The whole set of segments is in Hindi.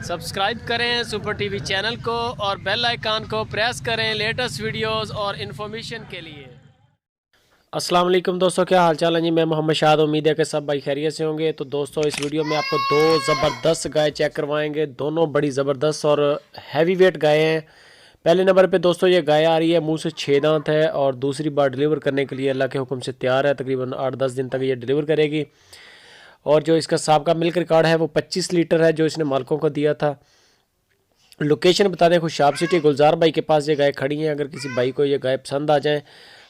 सब्सक्राइब करें सुपर टीवी चैनल को और बेल आइकन को प्रेस करें लेटेस्ट वीडियोस और इन्फॉर्मेशन के लिए। अस्सलाम वालेकुम दोस्तों, क्या हाल चाल है जी। मैं मोहम्मद शाद, उम्मीद है कि सब भाई खैरियत से होंगे। तो दोस्तों इस वीडियो में आपको दो ज़बरदस्त गाय चेक करवाएंगे। दोनों बड़ी ज़बरदस्त और हैवी वेट गाय हैं। पहले नंबर पे दोस्तों ये गाय आ रही है, मुंह से 6 दांत है और दूसरी बार डिलीवर करने के लिए अल्लाह के हुक्म से तैयार है। तकरीबन 8-10 दिन तक ये डिलीवर करेगी। और जो इसका साहब मिल्क रिकॉर्ड है वो 25 लीटर है जो इसने मालकों को दिया था। लोकेशन बता दें, खुशाब सिटी गुलजार भाई के पास ये गाय खड़ी हैं। अगर किसी भाई को ये गाय पसंद आ जाए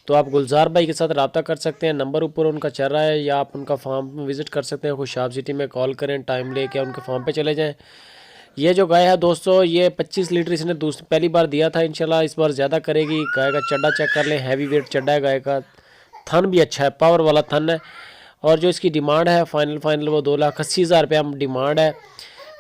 तो आप गुलजार भाई के साथ रब्ता कर सकते हैं। नंबर ऊपर उनका चल रहा है, या आप उनका फार्म विज़िट कर सकते हैं। खुशाब सिटी में कॉल करें, टाइम लेके उनके फार्म पे चले जाएं। ये जो गाय है दोस्तों, ये 25 लीटर इसने पहली बार दिया था। इंशाल्लाह इस बार ज़्यादा करेगी। गाय का चड्डा चेक कर लें, हैवी वेट चड्डा है गाय का। थन भी अच्छा है, पावर वाला थन है। और जो इसकी डिमांड है फाइनल वो 2,80,000 रुपये डिमांड है।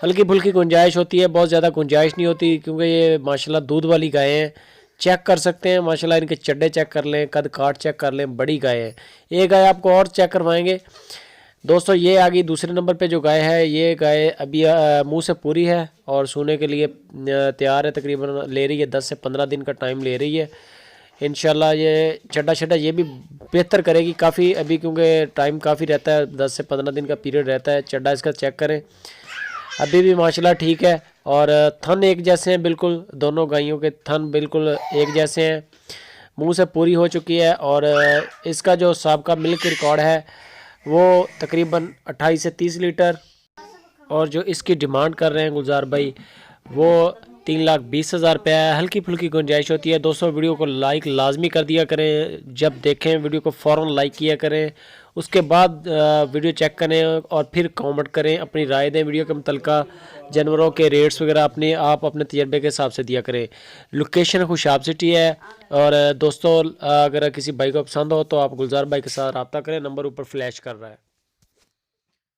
हल्की फुल्की गुंजाइश होती है, बहुत ज़्यादा गुंजाइश नहीं होती, क्योंकि ये माशाल्लाह दूध वाली गाय हैं। चेक कर सकते हैं माशाल्लाह, इनके चड्डे चेक कर लें, कद काट चेक कर लें, बड़ी गाय है। एक गाय आपको और चेक करवाएंगे दोस्तों। ये आ गई दूसरे नंबर पे जो गाय है। ये गाय अभी मुंह से पूरी है और सोने के लिए तैयार है। तकरीबन ले रही है 10 से 15 दिन का टाइम ले रही है। इंशाल्लाह ये चड्डा शड्डा ये भी बेहतर करेगी काफ़ी अभी, क्योंकि टाइम काफ़ी रहता है, 10 से 15 दिन का पीरियड रहता है। चड्डा इसका चेक करें, अभी भी माशाल्लाह ठीक है। और थन एक जैसे हैं बिल्कुल, दोनों गायों के थन बिल्कुल एक जैसे हैं। मुंह से पूरी हो चुकी है। और इसका जो साहब मिल्क रिकॉर्ड है वो तकरीबन 28 से 30 लीटर। और जो इसकी डिमांड कर रहे हैं गुलजार भाई वो 3,20,000 रुपये है। हल्की फुल्की गुंजाइश होती है। दोस्तों वीडियो को लाइक लाजमी कर दिया करें, जब देखें वीडियो को फ़ौरन लाइक किया करें। उसके बाद वीडियो चेक करें और फिर कमेंट करें, अपनी राय दें वीडियो के मुतल्लिका। जानवरों के रेट्स वगैरह आप अपने तजर्बे के हिसाब से दिया करें। लोकेशन खुशाब सिटी है। और दोस्तों अगर किसी भाई को पसंद हो तो आप गुलजार भाई के साथ रब्ता करें, नंबर ऊपर फ्लैश कर रहा है।